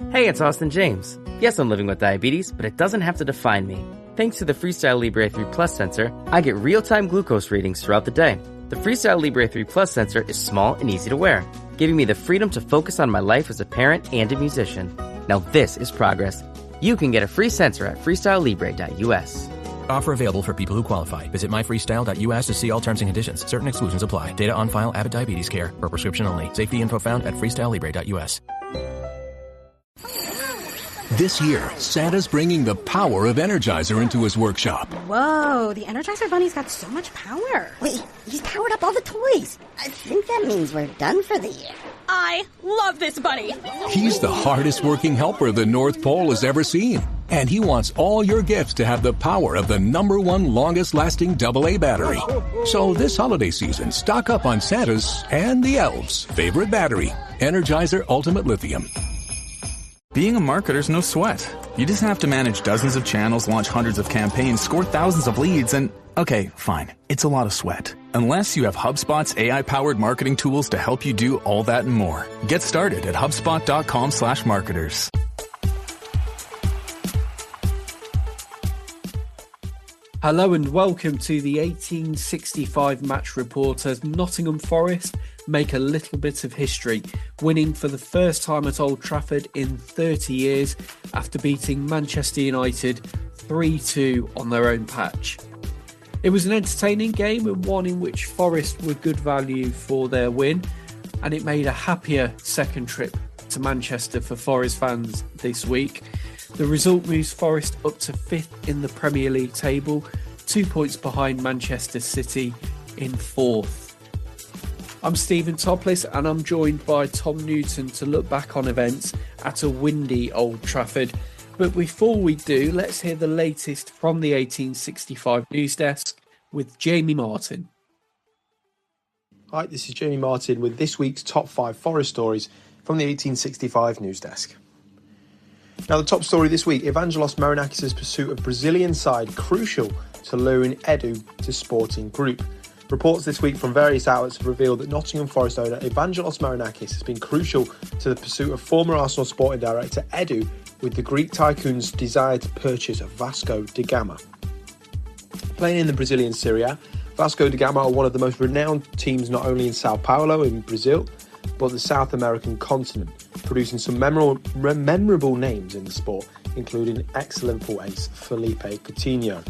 Hey, it's Austin James. Yes, I'm living with diabetes, but it doesn't have to define me. Thanks to the Freestyle Libre 3 Plus sensor, I get real-time glucose readings throughout the day. The Freestyle Libre 3 Plus sensor is small and easy to wear, giving me the freedom to focus on my life as a parent and a musician. Now this is progress. You can get a free sensor at freestylelibre.us. Offer available for people who qualify. Visit myfreestyle.us to see all terms and conditions. Certain exclusions apply. Data on file. Abbott Diabetes Care. For prescription only. Safety info found at freestylelibre.us. This year, Santa's bringing the power of Energizer into his workshop. Whoa, the Energizer Bunny's got so much power. Wait, he's powered up all the toys. I think that means we're done for the year. I love this bunny. He's the hardest working helper the North Pole has ever seen. And he wants all your gifts to have the power of the #1 longest lasting AA battery. So this holiday season, stock up on Santa's and the elves' favorite battery, Energizer Ultimate Lithium. Being a marketer's no sweat. You just have to manage dozens of channels, launch hundreds of campaigns, score thousands of leads, and okay, fine, it's a lot of sweat. Unless you have HubSpot's AI-powered marketing tools to help you do all that and more. Get started at HubSpot.com/marketers. Hello and welcome to the 1865 match report as Nottingham Forest make a little bit of history, winning for the first time at Old Trafford in 30 years after beating Manchester United 3-2 on their own patch. It was an entertaining game and one in which Forest were good value for their win, and it made a happier second trip to Manchester for Forest fans this week. The result moves Forest up to 5th in the Premier League table, 2 points behind Manchester City in 4th. I'm Stephen Toplis and I'm joined by Tom Newton to look back on events at a windy Old Trafford. But before we do, let's hear the latest from the 1865 news desk with Jamie Martin. Hi, this is Jamie Martin with this week's top 5 Forest stories from the 1865 news desk. Now, the top story this week, Evangelos Marinakis' pursuit of Brazilian side crucial to luring Edu to Sporting Group. Reports this week from various outlets have revealed that Nottingham Forest owner Evangelos Marinakis has been crucial to the pursuit of former Arsenal sporting director Edu, with the Greek tycoon's desire to purchase Vasco da Gama. Playing in the Brazilian Serie A, Vasco da Gama are one of the most renowned teams not only in Sao Paulo in Brazil, but the South American continent, producing some memorable names in the sport, including ex-Liverpool ace Felipe Coutinho.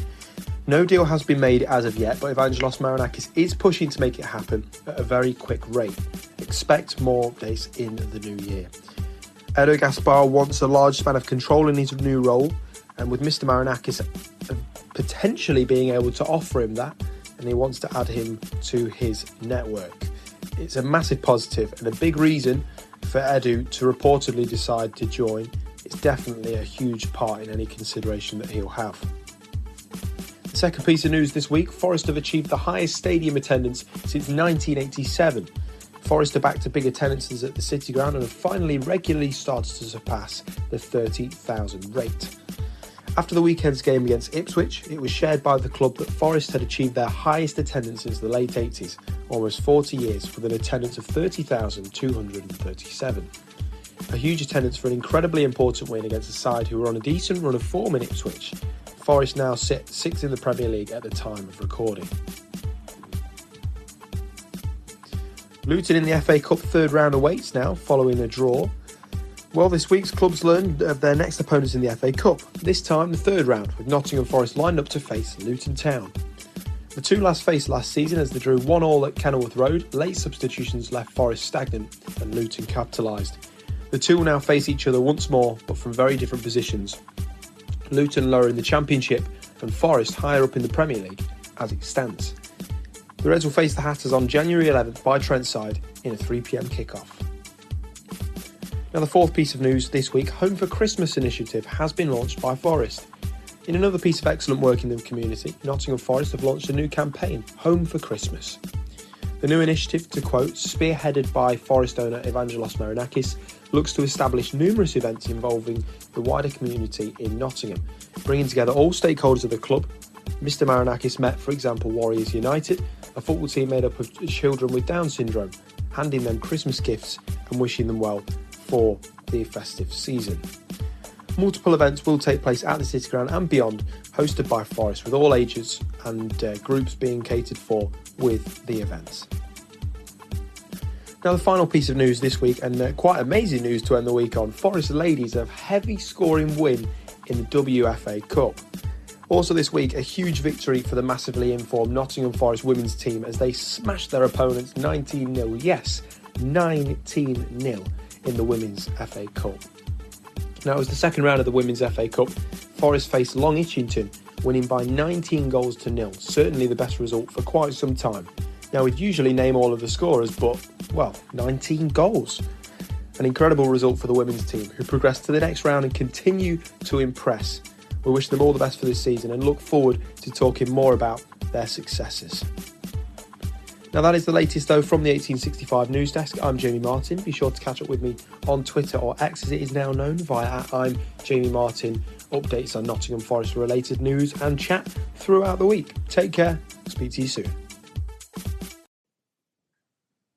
No deal has been made as of yet, but Evangelos Marinakis is pushing to make it happen at a very quick rate. Expect more updates in the new year. Edo Gaspar wants a large span of control in his new role, and with Mr. Marinakis potentially being able to offer him that, and he wants to add him to his network. It's a massive positive and a big reason for Edu to reportedly decide to join. It's definitely a huge part in any consideration that he'll have. The second piece of news this week, Forest have achieved the highest stadium attendance since 1987. Forest are back to big attendances at the City Ground and have finally regularly started to surpass the 30,000 rate. After the weekend's game against Ipswich, it was shared by the club that Forest had achieved their highest attendance since the late 80s, almost 40 years, with an attendance of 30,237. A huge attendance for an incredibly important win against a side who were on a decent run of form in Ipswich. Forest now sit 6th in the Premier League at the time of recording. Luton in the FA Cup third round awaits now, following a draw. Well, this week's clubs learned of their next opponents in the FA Cup, this time the third round, with Nottingham Forest lined up to face Luton Town. The two last faced last season as they drew 1-1 at Kenilworth Road. Late substitutions left Forest stagnant and Luton capitalised. The two will now face each other once more, but from very different positions. Luton lower in the Championship and Forest higher up in the Premier League as it stands. The Reds will face the Hatters on January 11th by Trentside in a 3pm kickoff. Now, the fourth piece of news this week, Home for Christmas initiative has been launched by Forest. In another piece of excellent work in the community, Nottingham Forest have launched a new campaign, Home for Christmas. The new initiative, to quote, spearheaded by Forest owner Evangelos Marinakis, looks to establish numerous events involving the wider community in Nottingham, bringing together all stakeholders of the club. Mr. Marinakis met, for example, Warriors United, a football team made up of children with Down syndrome, handing them Christmas gifts and wishing them well for the festive season. Multiple events will take place at the City Ground and beyond, hosted by Forest, with all ages and groups being catered for with the events. Now, the final piece of news this week, and quite amazing news to end the week on, Forest ladies have heavy scoring win in the WFA Cup. Also this week, a huge victory for the massively informed Nottingham Forest women's team as they smashed their opponents 19-0. Yes, 19-0 in the Women's FA Cup. Now, it was the second round of the Women's FA Cup. Forest faced Long Itchington, winning by 19 goals to nil. Certainly the best result for quite some time. Now, we'd usually name all of the scorers, but, well, 19 goals. An incredible result for the women's team, who progressed to the next round and continue to impress. We wish them all the best for this season and look forward to talking more about their successes. Now, that is the latest, though, from the 1865 News Desk. I'm Jamie Martin. Be sure to catch up with me on Twitter, or X as it is now known, via @I'm Jamie Martin. Updates on Nottingham Forest related news and chat throughout the week. Take care. Speak to you soon.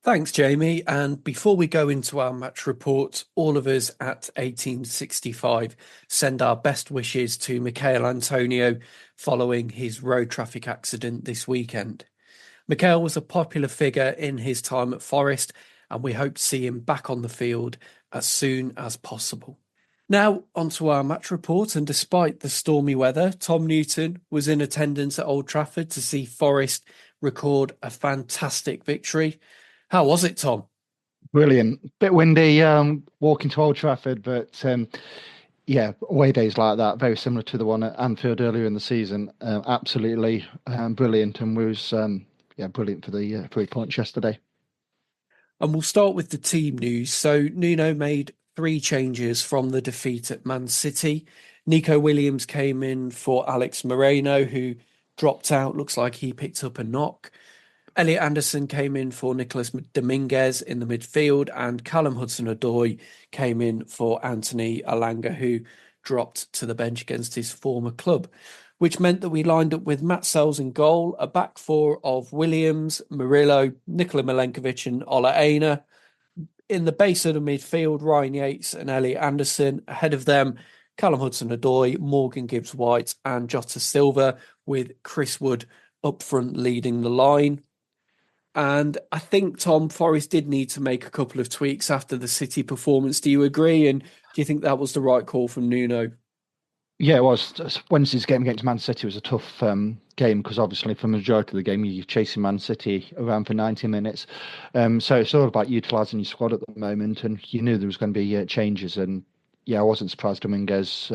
Thanks, Jamie. And before we go into our match report, all of us at 1865 send our best wishes to Michael Antonio following his road traffic accident this weekend. Michael was a popular figure in his time at Forest, and we hope to see him back on the field as soon as possible. Now, onto our match report, and despite the stormy weather, Tom Newton was in attendance at Old Trafford to see Forest record a fantastic victory. How was it, Tom? Brilliant. Bit windy walking to Old Trafford, but away days like that, very similar to the one at Anfield earlier in the season. Absolutely brilliant, and was brilliant for the 3 points yesterday. And we'll start with the team news. So Nuno made 3 changes from the defeat at Man City. Nico Williams came in for Alex Moreno, who dropped out. Looks like he picked up a knock. Elliot Anderson came in for Nicholas Dominguez in the midfield, and Callum Hudson-Odoi came in for Anthony Alanga, who dropped to the bench against his former club, which meant that we lined up with Matt Sells in goal, a back four of Williams, Murillo, Nikola Milenković and Ola Aina. In the base of the midfield, Ryan Yates and Elliot Anderson. Ahead of them, Callum Hudson-Odoi, Morgan Gibbs-White and Jota Silva, with Chris Wood up front leading the line. And I think, Tom, Forest did need to make a couple of tweaks after the City performance. Do you agree? And do you think that was the right call from Nuno? Yeah, it was. Wednesday's game against Man City was a tough game because obviously for the majority of the game you're chasing Man City around for 90 minutes. So it's all about utilising your squad at the moment, and you knew there was going to be changes. And yeah, I wasn't surprised Dominguez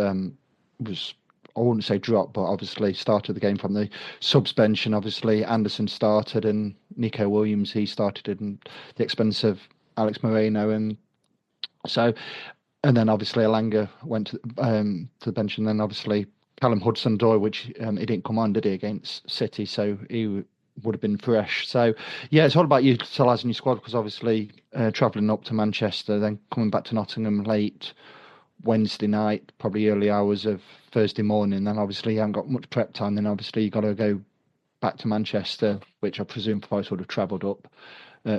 was, I wouldn't say dropped, but obviously started the game from the subs bench, and obviously Anderson started and Nico Williams, he started at the expense of Alex Moreno. And then obviously Alanga went to the bench, and then obviously Callum Hudson-Odoi, which he didn't come on, did he, against City, so he would have been fresh. So yeah, it's all about utilising your squad, because obviously travelling up to Manchester, then coming back to Nottingham late Wednesday night, probably early hours of Thursday morning, then obviously you haven't got much prep time, then obviously you've got to go back to Manchester, which I presume Forest would have travelled up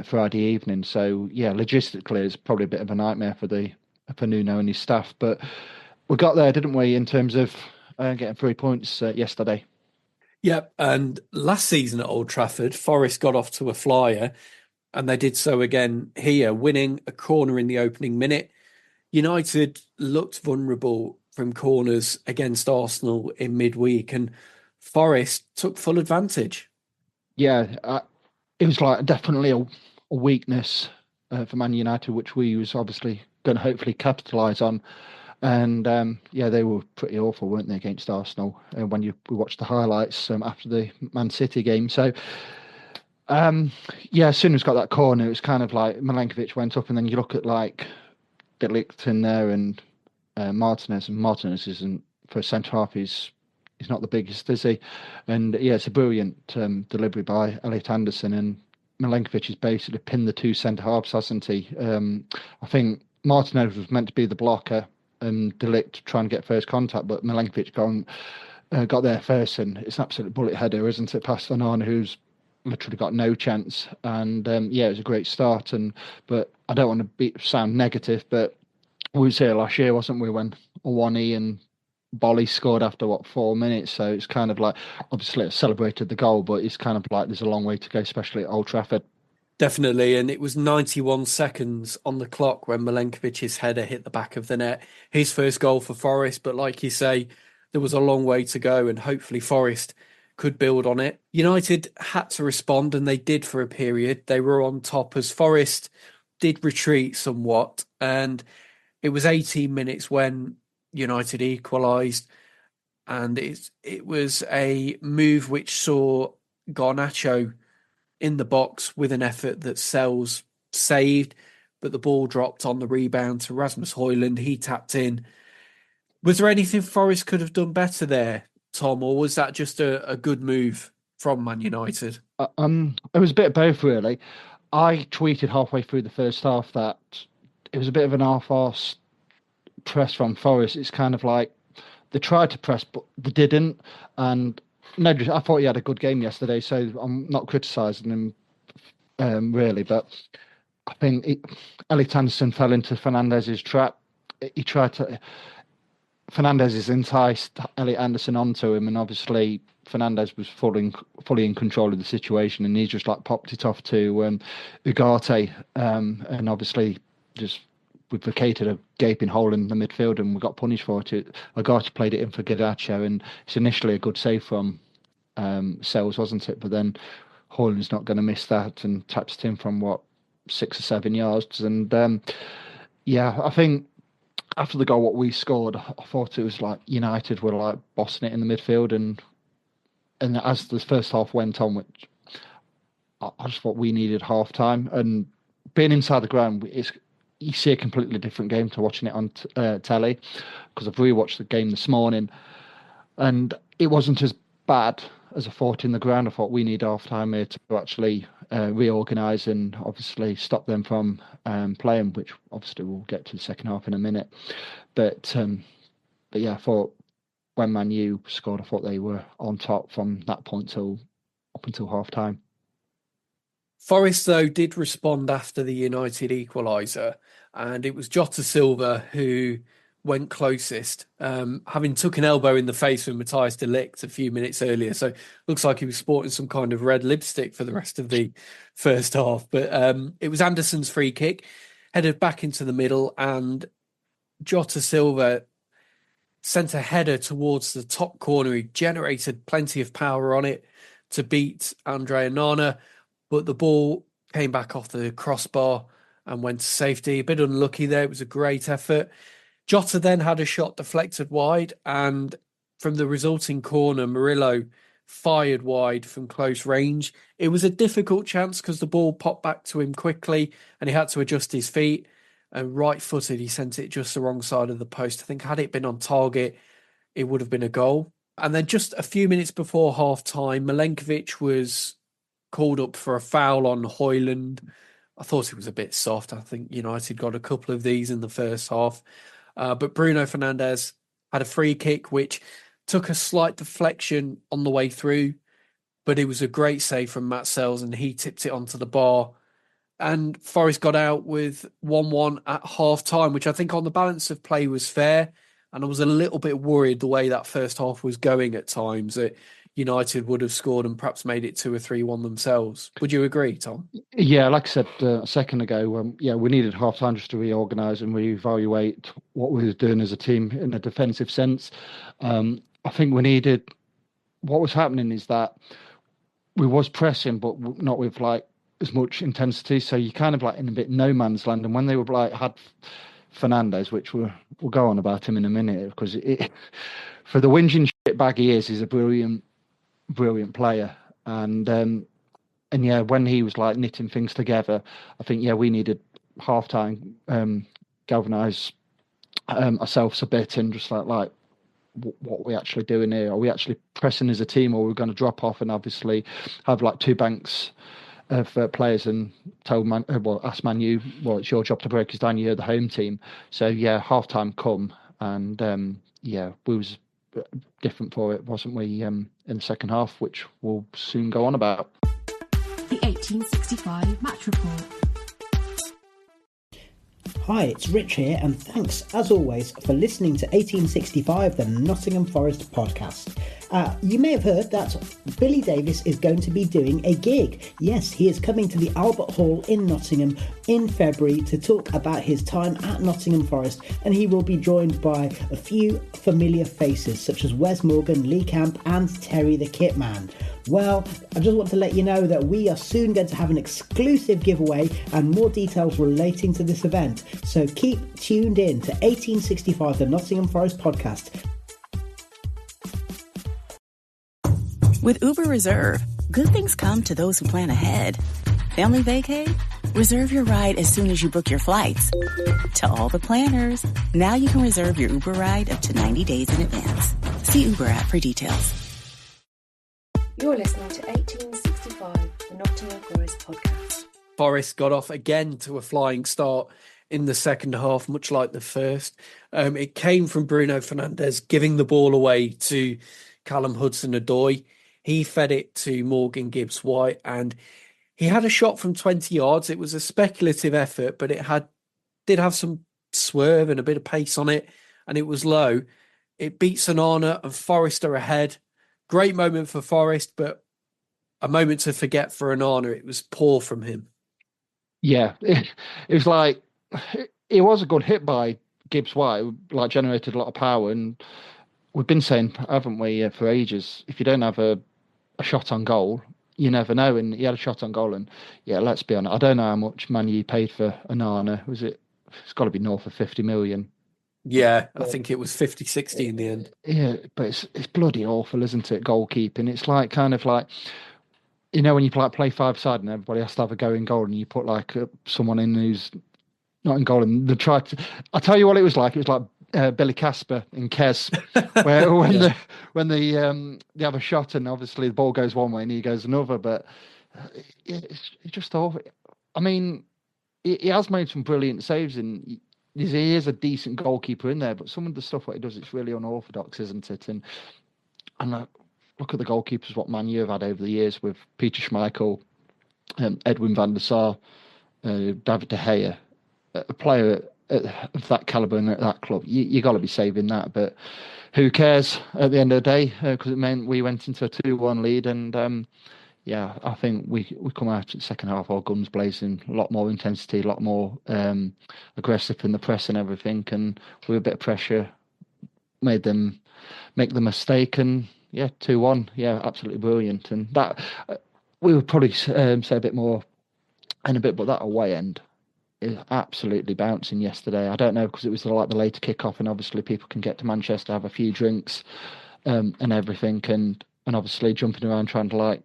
Friday evening. So yeah, logistically it's probably a bit of a nightmare for Nuno and his staff, but we got there, didn't we, in terms of getting 3 points yesterday. Yep, and last season at Old Trafford, Forest got off to a flyer, and they did so again here, winning a corner in the opening minute. United looked vulnerable from corners against Arsenal in midweek, and Forest took full advantage. Yeah, it was like definitely a weakness for Man United, which we was obviously going to hopefully capitalise on. And they were pretty awful, weren't they, against Arsenal? When we watched the highlights after the Man City game. So as soon as got that corner, it was kind of like Milenković went up, and then you look at like De Ligt in there and Martinez, and Martinez isn't, for a centre half, he's not the biggest, is he? And yeah, it's a brilliant delivery by Elliot Anderson, and Milenković has basically pinned the two centre halves, hasn't he? I think Martinez was meant to be the blocker and De Ligt trying to get first contact, but Milenković got there first, and it's an absolute bullet header, isn't it, past Onana, who's literally got no chance. And it was a great start. But I don't want to sound negative, but we was here last year, wasn't we, when Awani and Bolly scored after 4 minutes? So it's kind of like, obviously it celebrated the goal, but it's kind of like there's a long way to go, especially at Old Trafford. Definitely, and it was 91 seconds on the clock when Milenkovic's header hit the back of the net. His first goal for Forest, but like you say, there was a long way to go, and hopefully Forest could build on it. United had to respond, and they did for a period. They were on top as Forest did retreat somewhat, and it was 18 minutes when United equalised, and it was a move which saw Garnacho in the box with an effort that Sells saved, but the ball dropped on the rebound to Rasmus Højlund. He tapped in. Was there anything Forest could have done better there, Tom, or was that just a good move from Man United? It was a bit of both, really. I tweeted halfway through the first half that it was a bit of an half-arse press from Forest. It's kind of like they tried to press, but they didn't. And no, I thought he had a good game yesterday, so I'm not criticising him really. But I think Elliot Anderson fell into Fernandez's trap. He tried to. Fernandez has enticed Elliot Anderson onto him, and obviously Fernandez was fully in control of the situation, and he just like popped it off to Ugarte, and obviously just we vacated a gaping hole in the midfield, and we got punished for it. Ugarte played it in for Garnacho, and it's initially a good save from Sells, wasn't it? But then Højlund's not going to miss that and taps it in from 6 or 7 yards, and I think. After the goal, what we scored, I thought it was like United were like bossing it in the midfield, and as the first half went on, which I just thought we needed half time. And being inside the ground, you see a completely different game to watching it on telly, because I've rewatched the game this morning, and it wasn't as bad as I thought in the ground. I thought we need half time here to actually reorganise and obviously stop them from playing, which obviously we'll get to the second half in a minute. But yeah, I thought when Man U scored, I thought they were on top from that point up until half time. Forest, though, did respond after the United equaliser, and it was Jota Silva who went closest, having took an elbow in the face with Matthijs de Ligt a few minutes earlier. So looks like he was sporting some kind of red lipstick for the rest of the first half. But it was Anderson's free kick, headed back into the middle, and Jota Silva sent a header towards the top corner. He generated plenty of power on it to beat Andre Onana, but the ball came back off the crossbar and went to safety. A bit unlucky there. It was a great effort. Jota then had a shot deflected wide, and from the resulting corner, Murillo fired wide from close range. It was a difficult chance because the ball popped back to him quickly and he had to adjust his feet. And right-footed, he sent it just the wrong side of the post. I think had it been on target, it would have been a goal. And then just a few minutes before half-time, Milenković was called up for a foul on Højlund. I thought it was a bit soft. I think United got a couple of these in the first half. But Bruno Fernandes had a free kick, which took a slight deflection on the way through, but it was a great save from Matt Sells, and he tipped it onto the bar. And Forest got out with 1-1 at half-time, which I think on the balance of play was fair. And I was a little bit worried the way that first half was going at times, that United would have scored and perhaps made it 2 or 3-1 themselves. Would you agree, Tom? Yeah, like I said a second ago, we needed half time just to reorganise and reevaluate what we were doing as a team in a defensive sense. I think we needed. What was happening is that we was pressing, but not with like as much intensity. So you kind of like in a bit no man's land. And when they were like had Fernandes, which we'll go on about him in a minute, because for the whinging shit bag he is, he's a brilliant player. And yeah, when he was like knitting things together, I think we needed half time, galvanise ourselves a bit and just like what are we actually doing here? Are we actually pressing as a team, or are we going to drop off and obviously have like two banks of players and ask Man U, it's your job to break us down, you're the home team. So yeah, half time come, and we was different for it, wasn't we, in the second half, which we'll soon go on about. The 1865 Match Report. Hi, it's Rich here, and thanks, as always, for listening to 1865, the Nottingham Forest podcast. You may have heard that Billy Davies is going to be doing a gig. Yes, he is coming to the Albert Hall in Nottingham in February to talk about his time at Nottingham Forest, and he will be joined by a few familiar faces such as Wes Morgan, Lee Camp and Terry the Kitman. Well, I just want to let you know that we are soon going to have an exclusive giveaway and more details relating to this event. So keep tuned in to 1865, the Nottingham Forest podcast. With Uber Reserve, good things come to those who plan ahead. Family vacay? Reserve your ride as soon as you book your flights. To all the planners, now you can reserve your Uber ride up to 90 days in advance. See Uber app for details. You're listening to 1865, the Nottingham Forest podcast. Forest got off again to a flying start in the second half, much like the first. It came from Bruno Fernandes giving the ball away to Callum Hudson-Odoi. He fed it to Morgan Gibbs-White, and he had a shot from 20 yards. It was a speculative effort, but it did have some swerve and a bit of pace on it, and it was low. It beat Onana and Forest are ahead. Great moment for Forest, but a moment to forget for Onana. It was poor from him. Yeah, it was like, it was a good hit by Gibbs-White, like generated a lot of power, and we've been saying, haven't we, for ages, if you don't have a shot on goal, you never know. And he had a shot on goal, and yeah, let's be honest, I don't know how much Man U paid for Onana. It's got to be north of 50 million. Yeah, I think it was 50, 60 in the end. Yeah, but it's bloody awful, isn't it, goalkeeping? It's like, kind of like, you know, when you play five-side and everybody has to have a go in goal, and you put like someone in who's not in goal, and they try to... I'll tell you what it was like. It was like Billy Casper in Kes, where when they have a shot and obviously the ball goes one way and he goes another, but it's just awful. I mean, he has made some brilliant saves, and he is a decent goalkeeper in there, but some of the stuff what he does, it's really unorthodox, isn't it? And look at the goalkeepers what Man U have had over the years with Peter Schmeichel, Edwin van der Sar, David De Gea, a player of that calibre and at that club. You got to be saving that, but who cares at the end of the day? Because it meant we went into a 2-1 lead, and yeah, I think we come out at the second half, our guns blazing, a lot more intensity, a lot more aggressive in the press and everything, and with a bit of pressure, made them make the mistake, and yeah, 2-1, yeah, absolutely brilliant. And that we would probably say a bit more in a bit, but that away end is absolutely bouncing yesterday. I don't know, because it was like the later kickoff, and obviously people can get to Manchester, have a few drinks and everything, and obviously jumping around trying to like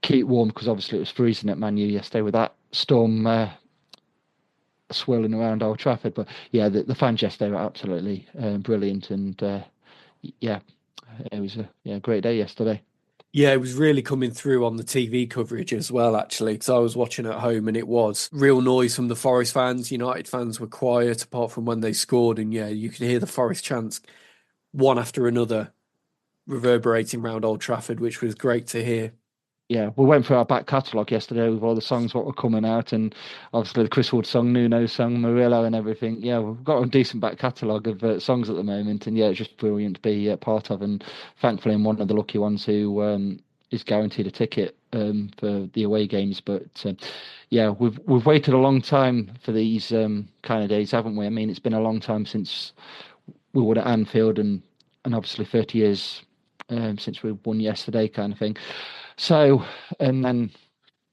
keep warm, because obviously it was freezing at Man U yesterday with that storm swirling around Old Trafford. But yeah, the fans yesterday were absolutely brilliant, and yeah, it was a great day yesterday. Yeah, it was really coming through on the TV coverage as well, actually, because I was watching at home and it was real noise from the Forest fans. United fans were quiet apart from when they scored, and yeah, you could hear the Forest chants one after another reverberating around Old Trafford, which was great to hear. Yeah, we went through our back catalogue yesterday with all the songs what were coming out, and obviously the Chris Wood song, Nuno song, Murillo and everything. Yeah, we've got a decent back catalogue of songs at the moment, and yeah, it's just brilliant to be part of, and thankfully I'm one of the lucky ones who is guaranteed a ticket for the away games. But yeah, we've waited a long time for these kind of days, haven't we? I mean, it's been a long time since we were at Anfield, and obviously 30 years since we won yesterday, kind of thing. So, and then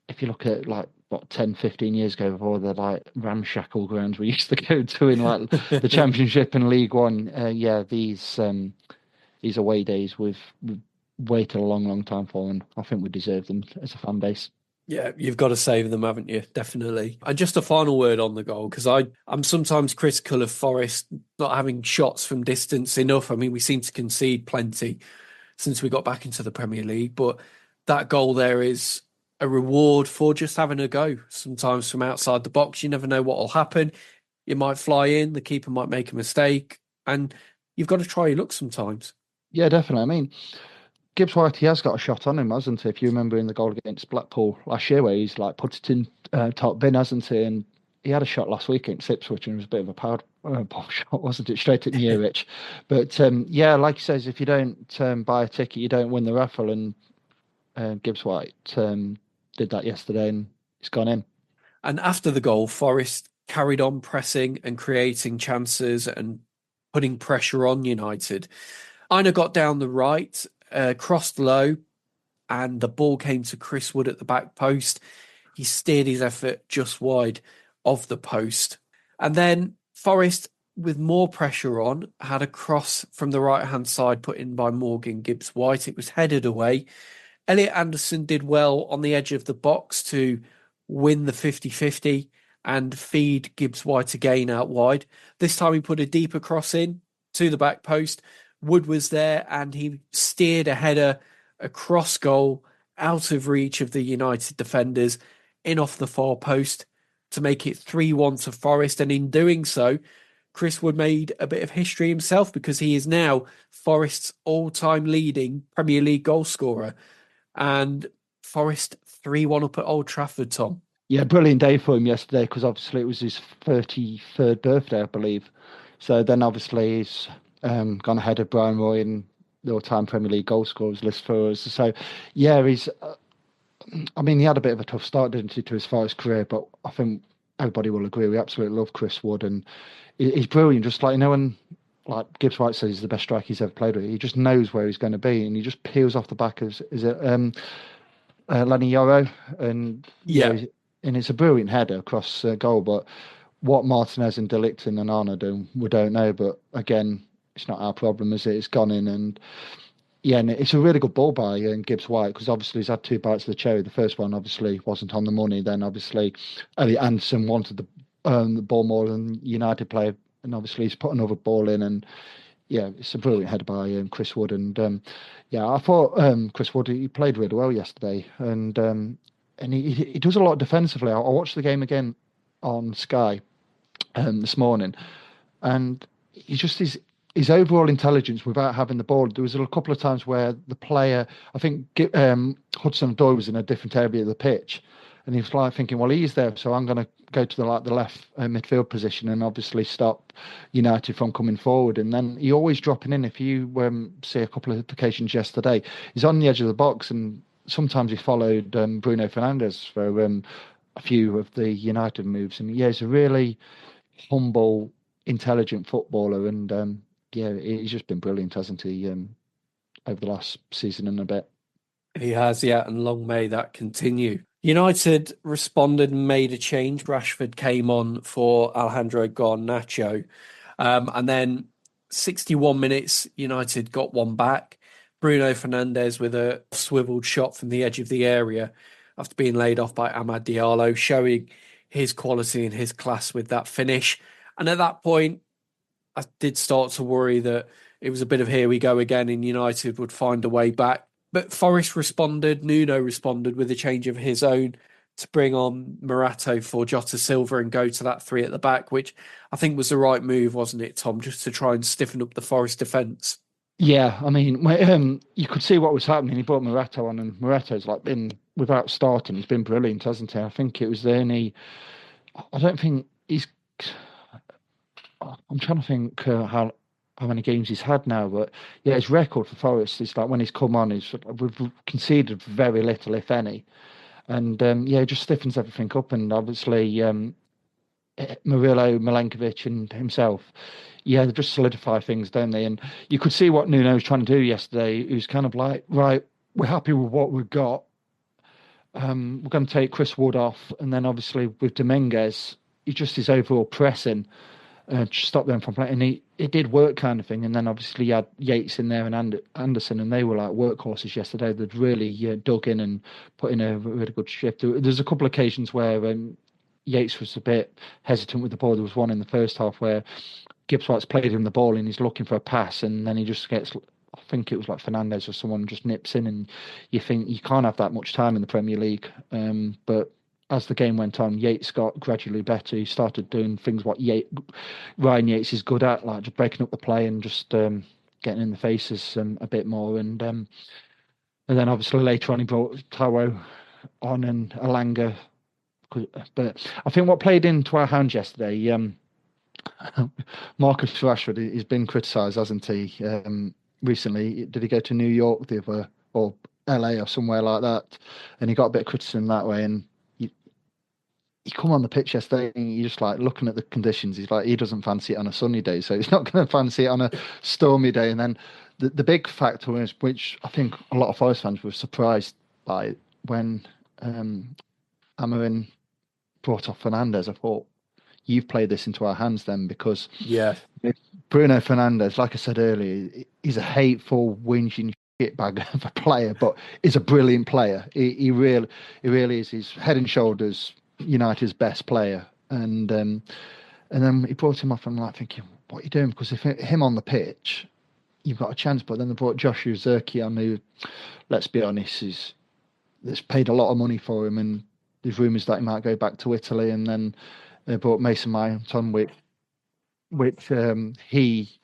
if you look at like what 10, 15 years ago, before the like ramshackle grounds we used to go to in like the Championship and League One, yeah, these away days we've waited a long time for, and I think we deserve them as a fan base. Yeah, you've got to save them, haven't you? Definitely. And just a final word on the goal, because I'm sometimes critical of Forest not having shots from distance enough. I mean, we seem to concede plenty since we got back into the Premier League, but that goal there is a reward for just having a go. Sometimes from outside the box, you never know what will happen. It might fly in, the keeper might make a mistake, and you've got to try your luck sometimes. Yeah, definitely. I mean, Gibbs-White, he has got a shot on him, hasn't he? If you remember in the goal against Blackpool last year, where he's like put it in top bin, hasn't he? And he had a shot last week against Ipswich and it was a bit of a power bomb shot, wasn't it? Straight at Milenković. But yeah, like he says, if you don't buy a ticket, you don't win the raffle. And Gibbs-White did that yesterday and it's gone in. And after the goal, Forest carried on pressing and creating chances and putting pressure on United. Aina got down the right, crossed low, and the ball came to Chris Wood at the back post. He steered his effort just wide of the post. And then Forest, with more pressure on, had a cross from the right-hand side put in by Morgan Gibbs-White. It was headed away. Elliot Anderson did well on the edge of the box to win the 50-50 and feed Gibbs-White again out wide. This time he put a deeper cross in to the back post. Wood was there and he steered a header across goal out of reach of the United defenders in off the far post to make it 3-1 to Forest. And in doing so, Chris Wood made a bit of history himself because he is now Forest's all-time leading Premier League goal scorer. And Forest 3-1 up at Old Trafford, Tom. Yeah, brilliant day for him yesterday because obviously it was his 33rd birthday, I believe. So then obviously he's gone ahead of Brian Roy in the all-time Premier League goal scorers list for us. So yeah, he's... I mean, he had a bit of a tough start, didn't he, to his Forest career, but I think everybody will agree. We absolutely love Chris Wood and he's brilliant. Just like, when like Gibbs-White says he's the best striker he's ever played with, he just knows where he's going to be and he just peels off the back of, Lenny Yoro? And yeah. And it's a brilliant header across goal, but what Martinez and De Ligt and Onana do, we don't know. But again, it's not our problem, is it? It's gone in, and yeah, and it's a really good ball by Gibbs-White because obviously he's had two bites of the cherry. The first one obviously wasn't on the money. Then obviously Elliot Anderson wanted the ball more than United player, and obviously he's put another ball in. And yeah, it's a brilliant header by Chris Wood. And yeah, I thought Chris Wood, he played really well yesterday, and he does a lot defensively. I watched the game again on Sky this morning, and he just is. His overall intelligence without having the ball. There was a couple of times where the player, I think Hudson-Odoi was in a different area of the pitch, and he was like thinking, well, he's there, so I'm going to go to the left midfield position and obviously stop United from coming forward. And then he always dropping in. If you see a couple of occasions yesterday, he's on the edge of the box, and sometimes he followed Bruno Fernandes for a few of the United moves. And yeah, he's a really humble, intelligent footballer, and yeah, he's just been brilliant, hasn't he, over the last season and a bit. He has, yeah, and long may that continue. United responded and made a change. Rashford came on for Alejandro Garnacho. And then 61 minutes, United got one back. Bruno Fernandes with a swiveled shot from the edge of the area after being laid off by Amad Diallo, showing his quality and his class with that finish. And at that point, I did start to worry that it was a bit of here we go again and United would find a way back. But Forest responded, Nuno responded with a change of his own to bring on Morato for Jota Silva and go to that three at the back, which I think was the right move, wasn't it, Tom, just to try and stiffen up the Forest defence? Yeah, I mean, you could see what was happening. He brought Morato on, and Morato's been, without starting, he's been brilliant, hasn't he? I think it was the only... I don't think he's... I'm trying to think how many games he's had now, but yeah, his record for Forest is when he's come on, we've conceded very little, if any, and yeah, it just stiffens everything up. And obviously, Murillo, Milenković, and himself, yeah, they just solidify things, don't they? And you could see what Nuno was trying to do yesterday. He was kind of like, right, we're happy with what we've got. We're going to take Chris Wood off, and then obviously with Dominguez, he's just his overall pressing. To stop them from playing, and it did work, kind of thing. And then obviously you had Yates in there and Anderson, and they were like workhorses yesterday. They'd really dug in and put in a really good shift. There's a couple of occasions where Yates was a bit hesitant with the ball. There was one in the first half where Gibbs-White's played him the ball and he's looking for a pass, and then he just gets, I think it was Fernandes or someone just nips in, and you think you can't have that much time in the Premier League. But as the game went on, Yates got gradually better. He started doing things what Ryan Yates is good at, like just breaking up the play and just getting in the faces a bit more. And then obviously later on he brought Taro on, and Alanga But I think what played into our hands yesterday, Marcus Rashford has been criticised, hasn't he? Recently, did he go to New York or LA or somewhere like that? And he got a bit of criticism that way. And he come on the pitch yesterday and you're just like looking at the conditions. He's like, he doesn't fancy it on a sunny day, so he's not going to fancy it on a stormy day. And then the big factor is, which I think a lot of Forest fans were surprised by, when Amarin brought off Fernandes. I thought, you've played this into our hands then, because Bruno Fernandes, like I said earlier, he's a hateful, whinging shitbag of a player, but he's a brilliant player. He really is. He's head and shoulders United's best player. And then he brought him off, and I'm like thinking, what are you doing? Because if him on the pitch, you've got a chance. But then they brought Joshua Zirkzee on, who, let's be honest, there's paid a lot of money for him, and there's rumours that he might go back to Italy. And then they brought Mason Mount on, which he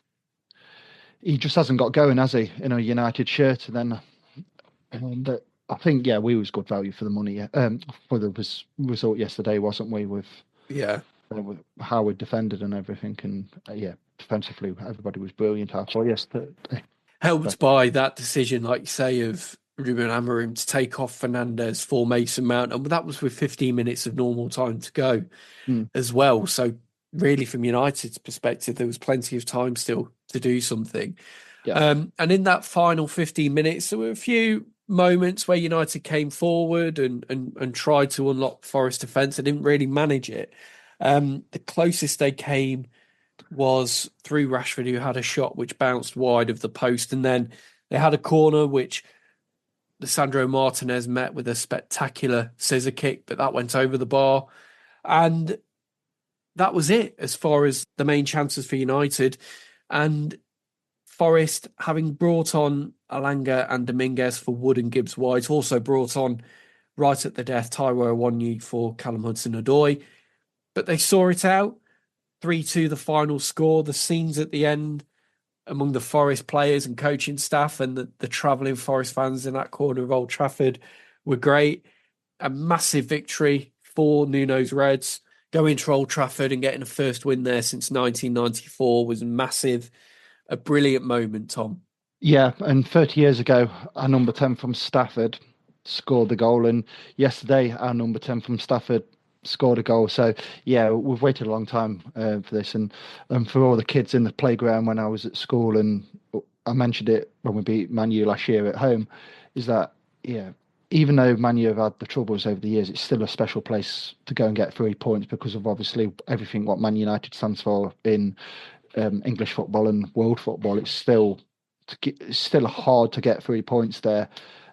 just hasn't got going, has he, in a United shirt. And then I think, we was good value for the money, for the result yesterday, wasn't we? With how we defended and everything, and defensively everybody was brilliant. I thought yesterday, helped by that decision, like you say, of Ruben Amorim to take off Fernandes for Mason Mount, and that was with 15 minutes of normal time to go as well. So really, from United's perspective, there was plenty of time still to do something. And in that final 15 minutes, there were a few moments where United came forward and tried to unlock Forest defence. They didn't really manage it. The closest they came was through Rashford, who had a shot which bounced wide of the post, and then they had a corner which Lisandro Martinez met with a spectacular scissor kick, but that went over the bar. And that was it as far as the main chances for United. And Forest, having brought on Alanga and Dominguez for Wood and Gibbs-White, also brought on, right at the death, Taiwo Awoniyi for Callum Hudson-Odoi. But they saw it out. 3-2 the final score. The scenes at the end among the Forest players and coaching staff and the travelling Forest fans in that corner of Old Trafford were great. A massive victory for Nuno's Reds. Going to Old Trafford and getting a first win there since 1994 was massive. A brilliant moment, Tom. Yeah, and 30 years ago, our number 10 from Stafford scored the goal, and yesterday our number 10 from Stafford scored a goal. So we've waited a long time for this, and for all the kids in the playground when I was at school, and I mentioned it when we beat Man U last year at home, is that even though Man U have had the troubles over the years, it's still a special place to go and get 3 points, because of obviously everything what Man United stands for in English football and world football. It's still hard to get 3 points there.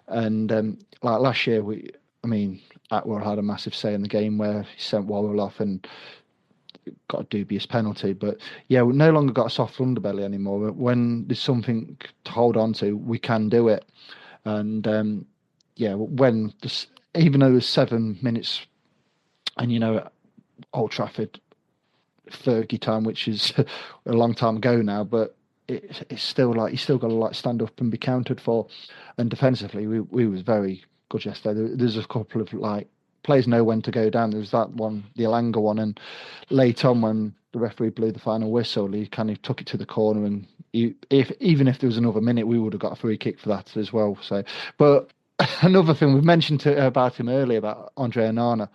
And like last year, Atwell had a massive say in the game where he sent Worrell off and got a dubious penalty. But we no longer got a soft underbelly anymore. When there's something to hold on to, we can do it. And when even though there's 7 minutes, and Old Trafford, Fergie time, which is a long time ago now, but it's still like you still got to stand up and be counted for. And defensively, we was very good yesterday. There's a couple of players know when to go down. There was that one, the Alanga one, and late on when the referee blew the final whistle, he kind of took it to the corner, and even if there was another minute, we would have got a free kick for that as well. So, but another thing we've mentioned about him earlier, about Andre Onana,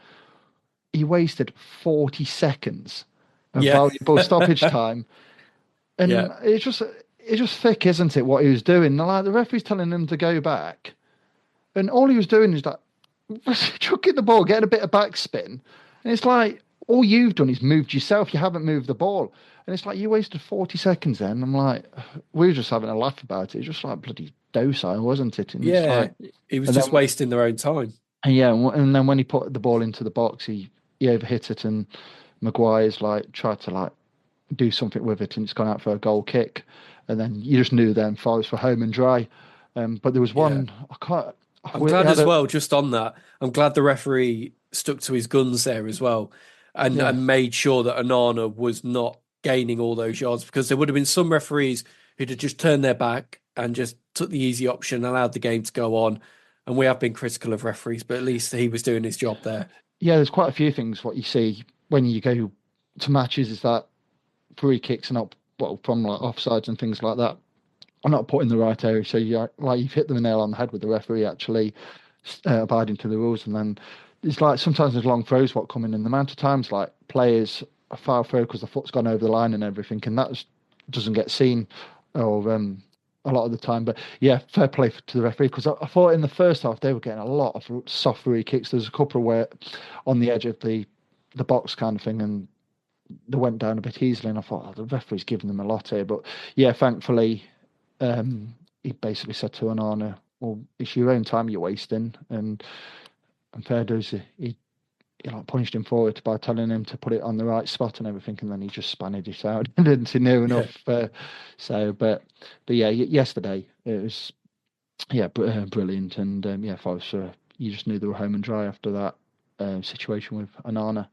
he wasted 40 seconds of valuable stoppage time, and it's just thick, isn't it? What he was doing, the referee's telling him to go back, and all he was doing is chucking the ball, getting a bit of backspin, and it's like all you've done is moved yourself. You haven't moved the ball, and it's like you wasted 40 seconds. Then I'm like, we were just having a laugh about it. It's just like bloody docile, wasn't it? And he was just wasting their own time. And then when he put the ball into the box, he overhit it, and Maguire's tried to do something with it, and it's gone out for a goal kick. And then you just knew then Forest were home and dry. But there was one I'm glad as well, just on that, I'm glad the referee stuck to his guns there as well, and made sure that Onana was not gaining all those yards, because there would have been some referees who'd have just turned their back and just took the easy option, allowed the game to go on. And we have been critical of referees, but at least he was doing his job there. Yeah, there's quite a few things what you see when you go to matches is that free kicks are not, well, from like offsides and things like that, are not put in the right area. So you've hit the nail on the head with the referee actually abiding to the rules. And then it's like sometimes there's long throws what come in, and the amount of times like players a foul throw because the foot's gone over the line and everything, and that doesn't get seen or a lot of the time. But yeah, fair play to the referee, because I thought in the first half they were getting a lot of soft free kicks. There's a couple where on the edge of the box kind of thing, and they went down a bit easily, and I thought, the referee's giving them a lot here. But yeah, thankfully, he basically said to Onana, well, it's your own time you're wasting, and fair dues, he like punished him for it by telling him to put it on the right spot and everything, and then he just spanned it out. Didn't he know enough? But yeah, yesterday it was brilliant, and Forest, you just knew they were home and dry after that situation with Onana.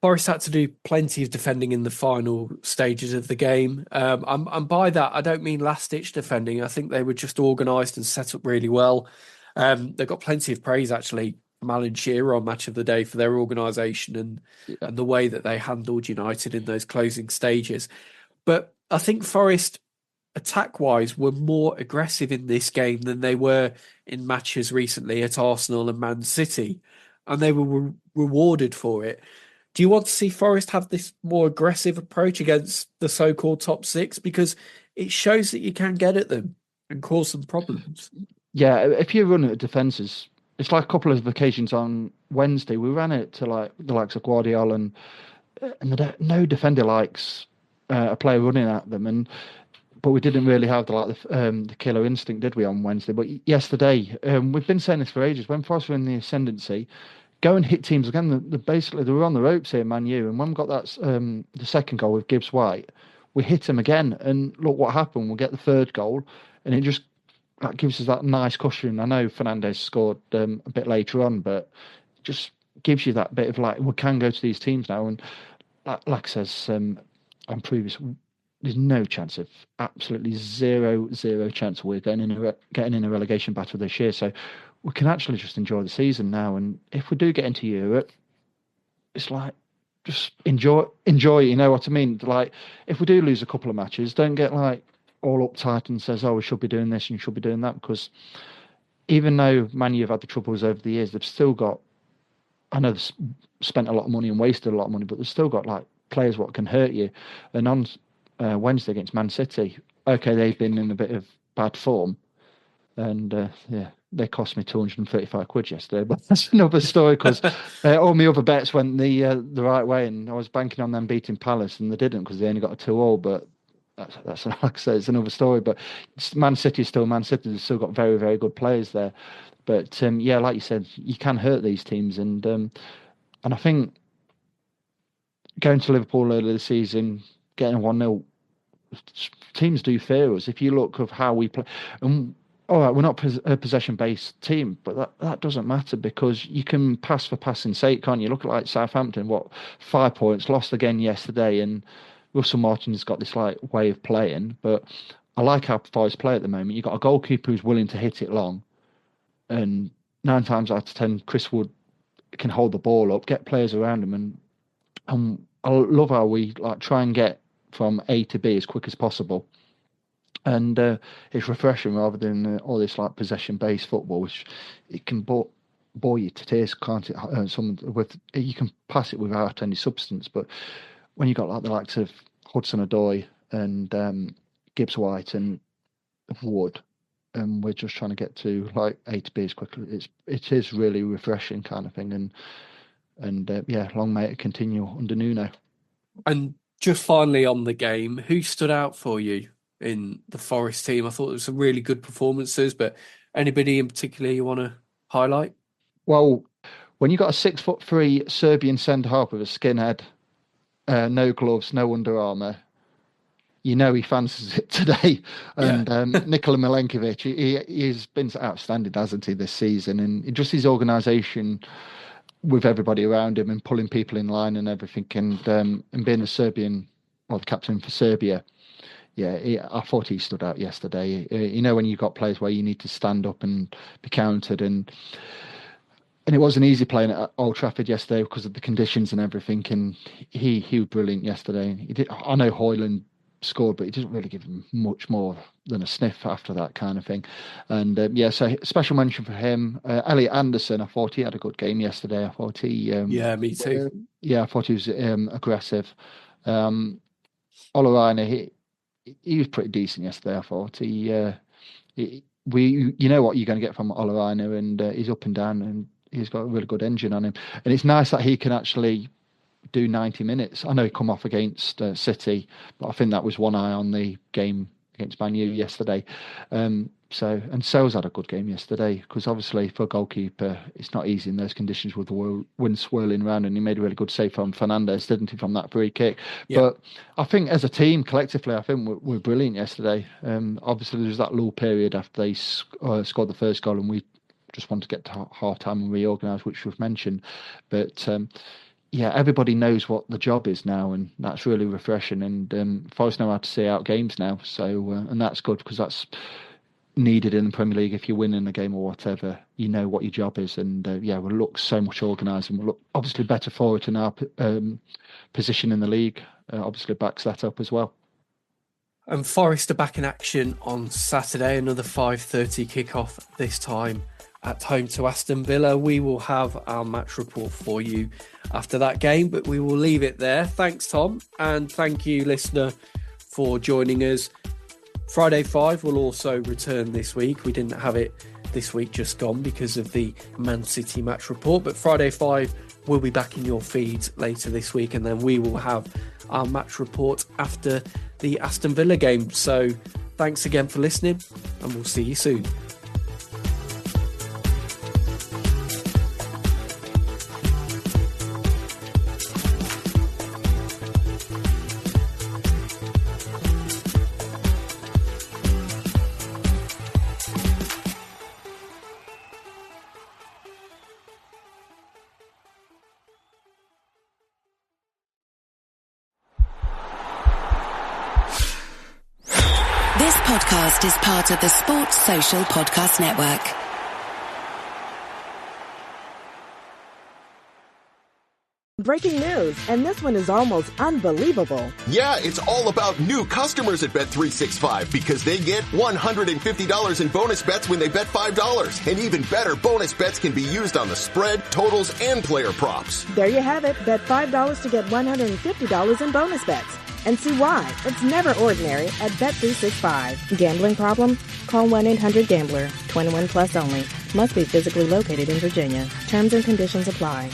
Forest had to do plenty of defending in the final stages of the game. And by that, I don't mean last-ditch defending. I think they were just organised and set up really well. They got plenty of praise, actually, from Alan Shearer on Match of the Day for their organisation and the way that they handled United in those closing stages. But I think Forest, attack-wise, were more aggressive in this game than they were in matches recently at Arsenal and Man City. And they were rewarded for it. Do you want to see Forest have this more aggressive approach against the so-called top six? Because it shows that you can get at them and cause some problems. Yeah, if you run at defences, it's like a couple of occasions on Wednesday. We ran it to like the likes of Guardiola, and no defender likes a player running at them. But we didn't really have the killer instinct, did we, on Wednesday? But yesterday, we've been saying this for ages. When Forest were in the ascendancy, go and hit teams again. Basically, they were on the ropes here, Man U. And when we got that the second goal with Gibbs-White, we hit them again. And look what happened. We'll get the third goal, and it just gives us that nice cushion. I know Fernandes scored a bit later on, but it just gives you that bit of like, we can go to these teams now. And like I says on previous, there's no chance of, absolutely zero chance we're getting in a relegation battle this year. So we can actually just enjoy the season now. And if we do get into Europe, it's like, just enjoy, you know what I mean? Like, if we do lose a couple of matches, don't get like all uptight and says, oh, we should be doing this and you should be doing that, because even though Man U have had the troubles over the years, they've still got, I know they've spent a lot of money and wasted a lot of money, but they've still got like players what can hurt you. And on Wednesday against Man City, okay, they've been in a bit of bad form, and they cost me £235 yesterday, but that's another story, because all my other bets went the right way, and I was banking on them beating Palace, and they didn't, because they only got a 2-2. But that's like I say, it's another story. But Man City is still Man City. They've still got very, very good players there. But like you said, you can hurt these teams, and I think going to Liverpool earlier this season, getting 1-0, teams do fear us. If you look of how we play, and all right, we're not a possession-based team, but that doesn't matter, because you can pass for passing sake, can't you? Look at like Southampton, 5 points, lost again yesterday, and Russell Martin's got this like way of playing. But I like how Forest play at the moment. You've got a goalkeeper who's willing to hit it long, and 9 times out of 10, Chris Wood can hold the ball up, get players around him, and I love how we like try and get from A to B as quick as possible. And it's refreshing rather than all this like possession-based football, which it can bore you to tears, can't it? You can pass it without any substance, but when you got like the likes of Hudson-Odoi and Gibbs-White and Wood, and we're just trying to get to like A to B as quickly, it is really refreshing kind of thing. And long may it continue under Nuno. And just finally on the game, who stood out for you in the Forest team? I thought there were some really good performances, but anybody in particular you want to highlight? Well, when you got a 6'3" Serbian centre half with a skinhead, no gloves, no Under Armour, you know he fancies it today. And Nikola Milenković, he's been outstanding, hasn't he, this season? And just his organisation with everybody around him and pulling people in line and everything, and being a Serbian, or the captain for Serbia. I thought he stood out yesterday. When you've got players where you need to stand up and be counted, and And it wasn't easy playing at Old Trafford yesterday because of the conditions and everything. And he was brilliant yesterday. I know Højlund scored, but he didn't really give him much more than a sniff after that kind of thing. And so special mention for him. Elliot Anderson, I thought he had a good game yesterday. I thought he me too. I thought he was aggressive. Olaine, he was pretty decent yesterday. I thought you know what you're going to get from Olaine, and he's up and down, and he's got a really good engine on him. And it's nice that he can actually do 90 minutes. I know he come off against City, but I think that was one eye on the game against Man U yesterday. Sales had a good game yesterday, because obviously for a goalkeeper it's not easy in those conditions with the wind swirling around, and he made a really good save from Fernandes, didn't he, from that free kick. Yeah. But I think as a team, collectively, I think we're brilliant yesterday. Obviously there was that lull period after they scored the first goal, and we just wanted to get to half-time and reorganise, which we've mentioned. But everybody knows what the job is now, and that's really refreshing. And Forest know how to see out games now, so and that's good, because that's needed in the Premier League. If you're winning a game or whatever, you know what your job is, and we'll look so much organised, and we'll look obviously better for it in our position in the league. Obviously backs that up as well. And Forest are back in action on Saturday, another 5:30 kickoff, this time at home to Aston Villa. We will have our match report for you after that game, but we will leave it there. Thanks, Tom, and thank you, listener, for joining us. Friday 5 will also return this week. We didn't have it this week just gone because of the Man City match report, but Friday 5 will be back in your feeds later this week, and then we will have our match report after the Aston Villa game. So thanks again for listening, and we'll see you soon. This podcast is part of the Sports Social Podcast Network. Breaking news, and this one is almost unbelievable. Yeah, it's all about new customers at Bet365, because they get $150 in bonus bets when they bet $5. And even better, bonus bets can be used on the spread, totals, and player props. There you have it. Bet $5 to get $150 in bonus bets. And see why. It's never ordinary at Bet365. Gambling problem? Call 1-800-GAMBLER. 21 plus only. Must be physically located in Virginia. Terms and conditions apply.